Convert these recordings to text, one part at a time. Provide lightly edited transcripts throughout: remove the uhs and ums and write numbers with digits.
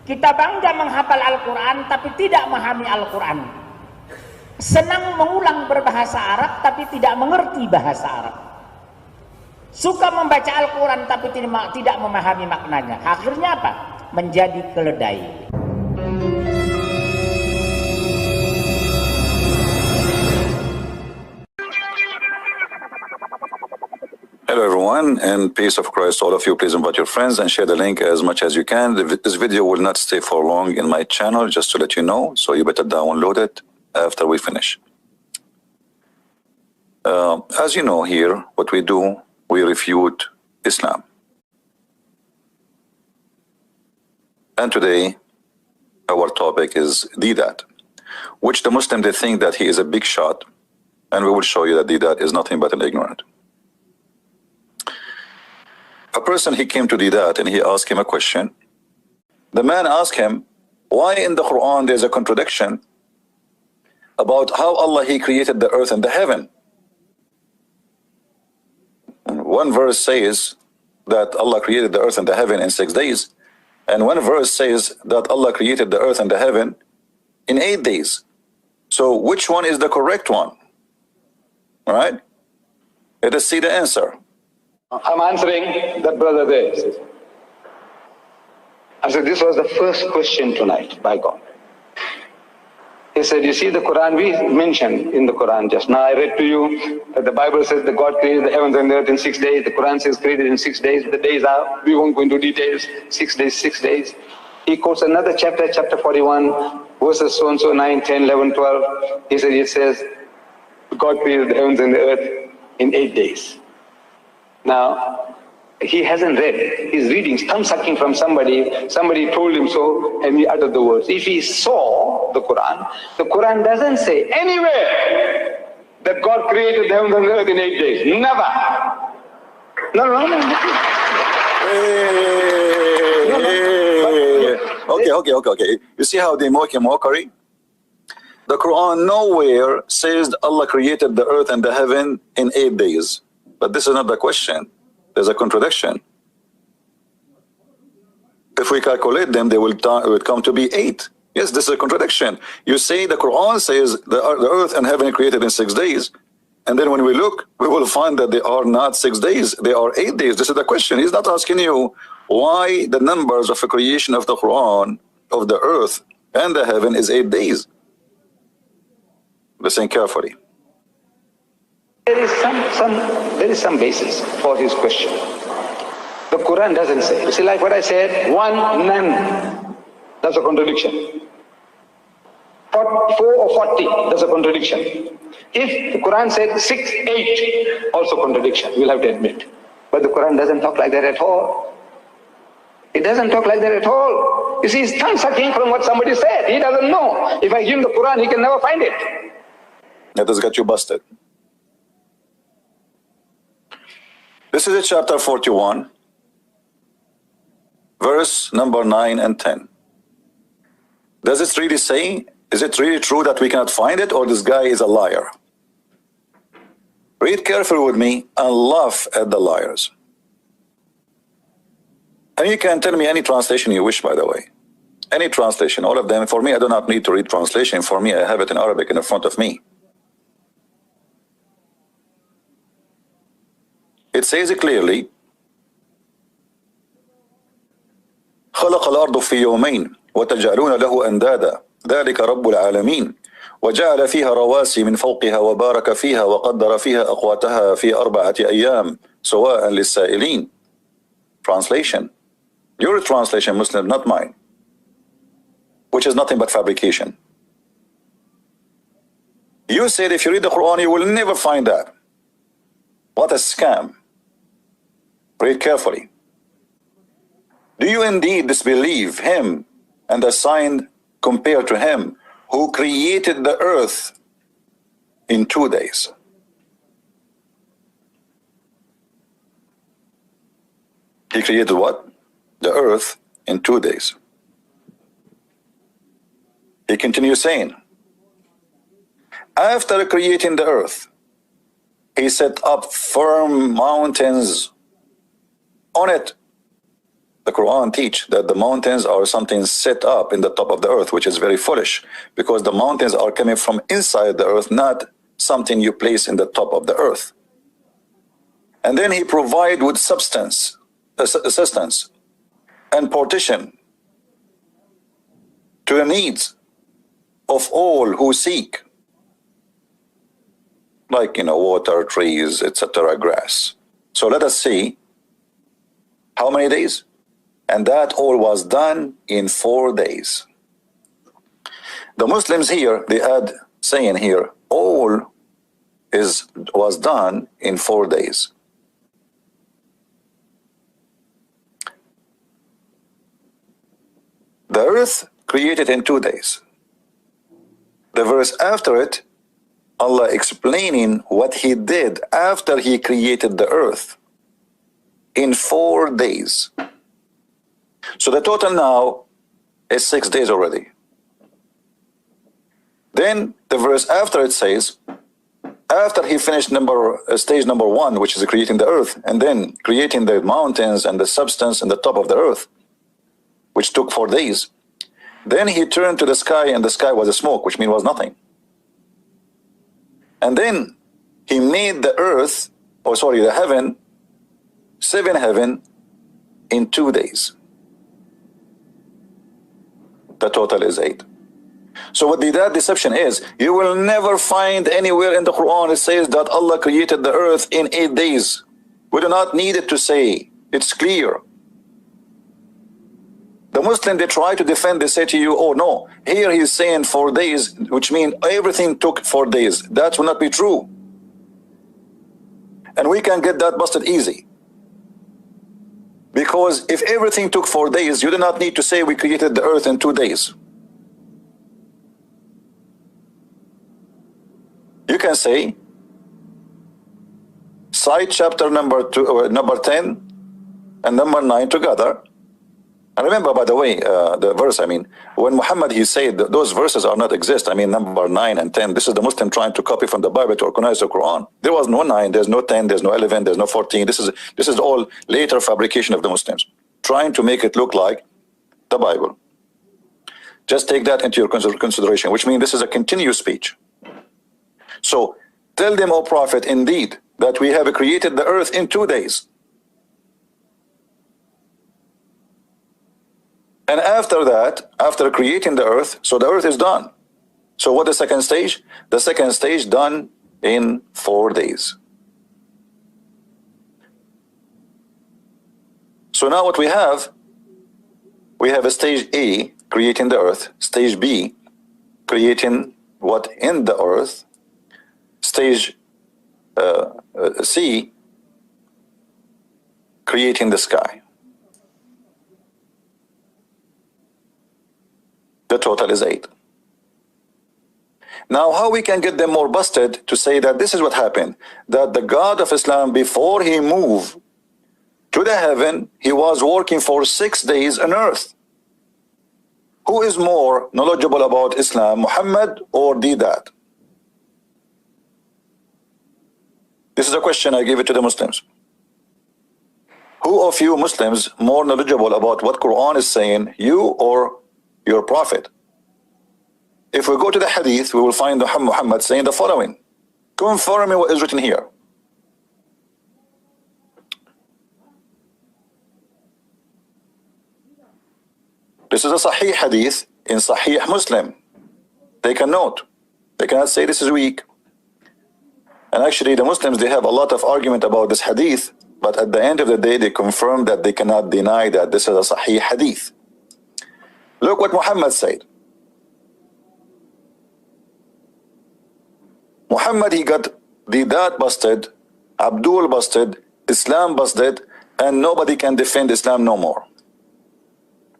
Kita bangga menghafal Al-Quran tapi tidak memahami Al-Quran. Senang mengulang berbahasa Arab tapi tidak mengerti bahasa Arab. Suka membaca Al-Quran tapi tidak memahami maknanya. Akhirnya apa? Menjadi keledai. Hello everyone, and peace of Christ all of you. Please invite your friends and share the link as much as you can. This video will not stay for long in my channel, just to let you know, so you better download it after we finish. As you know here, what we do, we refute Islam. And today, our topic is Didat, which the Muslim, they think that he is a big shot, and we will show you that Didat is nothing but an ignorant. A person, he came to Didat and he asked him a question. The man asked him, why in the Quran there's a contradiction about how Allah, he created the earth and the heaven. One verse says that Allah created the earth and the heaven in 6 days, and one verse says that Allah created the earth and the heaven in 8 days. So which one is the correct one? All right? Let us see the answer. I'm answering that brother there. I said, this was the first question tonight, by God. He said, you see the Quran, we mentioned in the Quran just now, I read to you that the Bible says that God created the heavens and the earth in 6 days. The Quran says created in 6 days. The days are, we won't go into details, 6 days, 6 days. He quotes another chapter, chapter 41, verses so and so, 9, 10, 11, 12. He said, it says, God created the heavens and the earth in 8 days. Now, he hasn't read. He's reading, thumb sucking from somebody. Somebody told him so, and he uttered the words. If he saw the Quran doesn't say anywhere that God created the heavens and the earth in 8 days. Never. No. Okay. You see how they make a mockery? The Quran nowhere says Allah created the earth and the heaven in 8 days. But this is not the question. There's a contradiction. If we calculate them, they will come to be 8. Yes, this is a contradiction. You say the Quran says the earth and heaven created in 6 days, and then when we look, we will find that they are not 6 days, they are 8 days. This is the question. He's not asking you why the numbers of the creation of the Quran, of the earth and the heaven, is 8 days. Listen carefully. There is some basis for his question. The Quran doesn't say. You see, like what I said, 1, none. That's a contradiction. 4 or 40, that's a contradiction. If the Quran said 6, 8, also contradiction, we'll have to admit. But the Quran doesn't talk like that at all. It doesn't talk like that at all. You see, he's tongue sucking from what somebody said. He doesn't know. If I give him the Quran, he can never find it. That has got you busted. This is chapter 41, verse number 9 and 10. Does it really say, is it really true that we cannot find it, or this guy is a liar? Read carefully with me and laugh at the liars. And you can tell me any translation you wish, by the way. Any translation, all of them. For me, I do not need to read translation. For me, I have it in Arabic in front of me. It says it clearly, خلق الأرض في يومين وتجعلون له أندادا ذلك رب العالمين وجعل فيها رواسي من فوقها وبارك فيها وقدر فيها أقواتها في 4 أيام سواء للسائلين. Translation. Your translation, Muslim, not mine, which is nothing but fabrication. You said if you read the Quran, you will never find that. What a scam. Read carefully. Do you indeed disbelieve him and the sign compared to him who created the earth in 2 days? He created what? The earth in 2 days. He continues saying, after creating the earth, he set up firm mountains on it the Quran teach that the mountains are something set up in the top of the earth, which is very foolish, because the mountains are coming from inside the earth, not something you place in the top of the earth. And then he provide with substance, assistance, and partition to the needs of all who seek, like, water, trees, etc., grass. So let us see how many days? And that all was done in 4 days. The Muslims here, they add saying here, all was done in 4 days. The earth created in 2 days. The verse after it, Allah explaining what he did after he created the earth in 4 days. So the total now is 6 days already. Then the verse after it says, after he finished stage number 1, which is creating the earth, and then creating the mountains and the substance in the top of the earth, which took 4 days, then he turned to the sky, and the sky was a smoke, which means was nothing. And then he made the earth, the heaven, 7 heaven in 2 days. The total is 8. So what that deception is, you will never find anywhere in the Quran it says that Allah created the earth in 8 days. We do not need it to say. It's clear. The Muslim, they try to defend, they say to you, oh no, here he's saying 4 days, which means everything took 4 days. That will not be true. And we can get that busted easy. Because if everything took 4 days, you do not need to say we created the earth in 2 days. You can say, cite chapter number 10 and number 9 together. And remember, by the way, the verse, when Muhammad, he said those verses are not exist. Number 9 and 10, this is the Muslim trying to copy from the Bible to organize the Quran. There was no 9, there's no 10, there's no 11, there's no 14. This is all later fabrication of the Muslims, trying to make it look like the Bible. Just take that into your consideration, which means this is a continuous speech. So tell them, O Prophet, indeed, that we have created the earth in 2 days. And after that, after creating the earth, so the earth is done. So what the second stage? The second stage done in 4 days. So now what we have a stage A, creating the earth, stage B, creating what in the earth, stage C, creating the sky. The total is 8. Now, how we can get them more busted to say that this is what happened, that the God of Islam, before he moved to the heaven, he was working for 6 days on earth. Who is more knowledgeable about Islam, Muhammad or that? This is a question I give it to the Muslims. Who of you Muslims more knowledgeable about what Quran is saying, you or your prophet? If we go to the hadith, we will find Muhammad saying the following, confirming what is written here. This is a Sahih hadith in Sahih Muslim. They can note. They cannot say this is weak. And actually the Muslims, they have a lot of argument about this hadith, but at the end of the day they confirm that they cannot deny that this is a Sahih hadith. Look what Muhammad said. Muhammad, he got the that busted, Abdul busted, Islam busted, and nobody can defend Islam no more.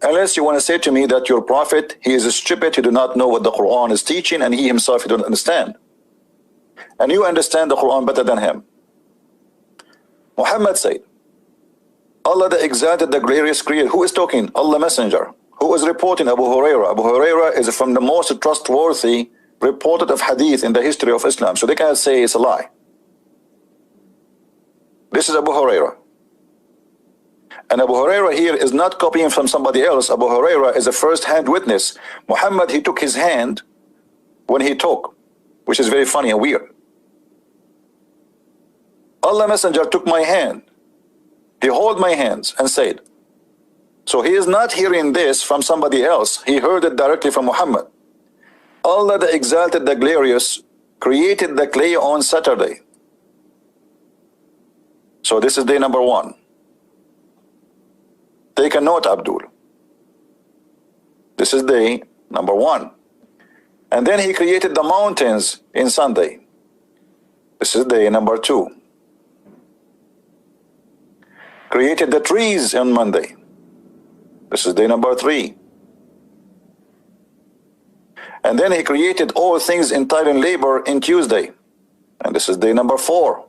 Unless you want to say to me that your prophet, he is stupid, he do not know what the Quran is teaching, and he himself, he don't understand. And you understand the Quran better than him. Muhammad said, Allah the exalted, the glorious creator. Who is talking? Allah messenger. Who is reporting? Abu Huraira. Abu Huraira is from the most trustworthy reported of hadith in the history of Islam. So they cannot say it's a lie. This is Abu Huraira. And Abu Huraira here is not copying from somebody else. Abu Huraira is a first-hand witness. Muhammad, he took his hand when he talked, which is very funny and weird. Allah Messenger took my hand. He held my hands and said. So he is not hearing this from somebody else. He heard it directly from Muhammad. Allah the Exalted, the Glorious, created the clay on Saturday. So this is day number 1. Take a note, Abdul. This is day number 1. And then he created the mountains in Sunday. This is day number 2. Created the trees on Monday. This is day number 3. And then he created all things in time and labor in Tuesday. And this is day number 4.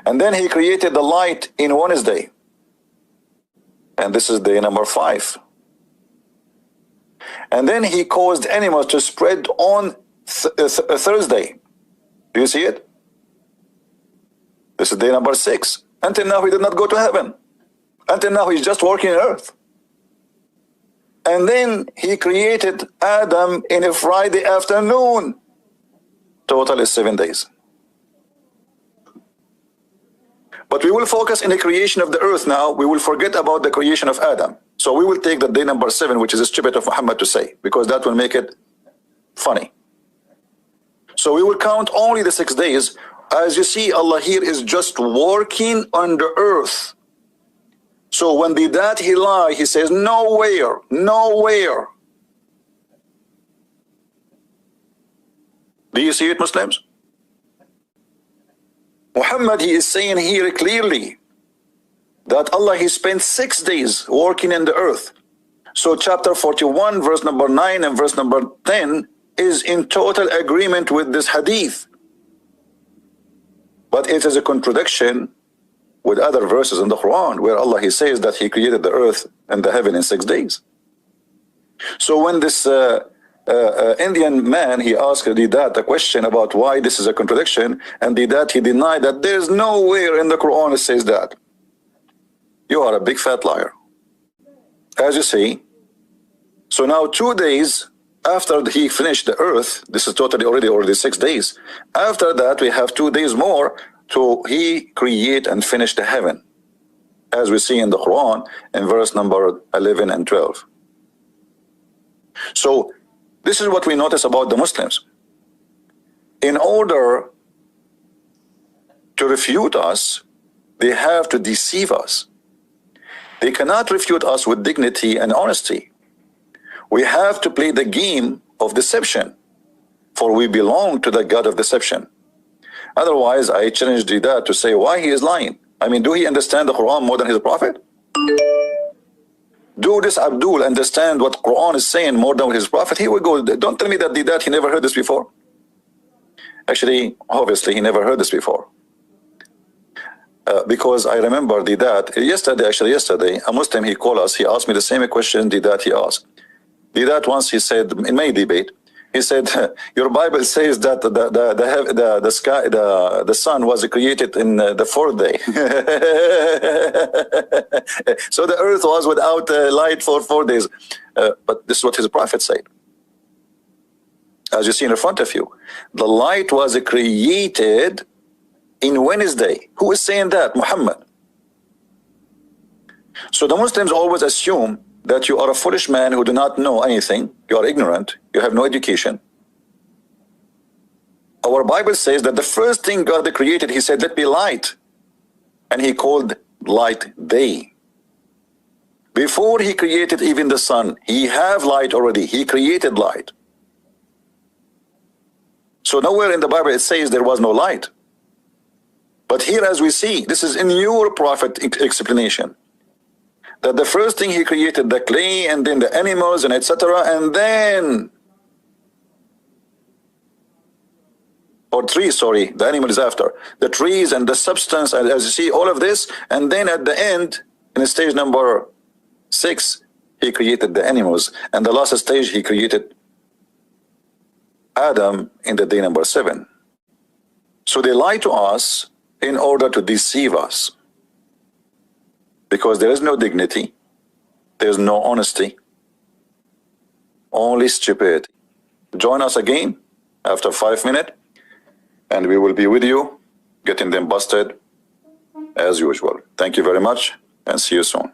And then he created the light in Wednesday. And this is day number 5. And then he caused animals to spread on Thursday. Do you see it? This is day number 6. Until now he did not go to heaven. Until now he's just working on earth. And then he created Adam in a Friday afternoon. Total is 7 days. But we will focus in the creation of the earth now. We will forget about the creation of Adam. So we will take the day number 7, which is stupid of Muhammad to say, because that will make it funny. So we will count only the 6 days. As you see, Allah here is just working on the earth. So when they that he lie, he says, nowhere, nowhere. Do you see it, Muslims? Muhammad, he is saying here clearly that Allah, he spent 6 days working in the earth. So chapter 41, verse number 9 and verse number 10 is in total agreement with this hadith. But it is a contradiction with other verses in the Quran where Allah, he says that he created the earth and the heaven in 6 days. So when this Indian man, he asked Didat a question about why this is a contradiction, and Didat, he denied that there's nowhere in the Quran it says that. You are a big fat liar. As you see, so now 2 days after he finished the earth, this is totally already 6 days. After that, we have 2 days more to he create and finish the heaven, as we see in the Quran in verse number 11 and 12. So this is what we notice about the Muslims. In order to refute us, they have to deceive us. They cannot refute us with dignity and honesty. We have to play the game of deception, for we belong to the God of deception. Otherwise, I challenge Didat to say why he is lying. I mean, do he understand the Quran more than his prophet? Do this Abdul understand what Quran is saying more than his prophet? Here we go. Don't tell me that Didat, he never heard this before. Actually, obviously, he never heard this before. Because I remember Didat, yesterday, a Muslim, he called us, he asked me the same question Didat he asked. Didat once, he said, in my debate, he said, your Bible says that the sky, the sun was created in the 4th day. So the earth was without light for 4 days. But this is what his prophet said. As you see in front of you, the light was created in Wednesday. Who is saying that? Muhammad. So the Muslims always assume that you are a foolish man who do not know anything. You are ignorant. You have no education. Our Bible says that the first thing God created, he said, let be light. And he called light day. Before he created even the sun, he have light already. He created light. So nowhere in the Bible it says there was no light. But here, as we see, this is in your prophet explanation, that the first thing he created the clay and then the animals and etc. and then, or trees, sorry, the animal is after, the trees and the substance, and as you see all of this, and then at the end, in stage number 6, he created the animals, and the last stage he created Adam in the day number 7. So they lie to us in order to deceive us. Because there is no dignity, there is no honesty, only stupidity. Join us again after 5 minutes, and we will be with you, getting them busted as usual. Thank you very much, and see you soon.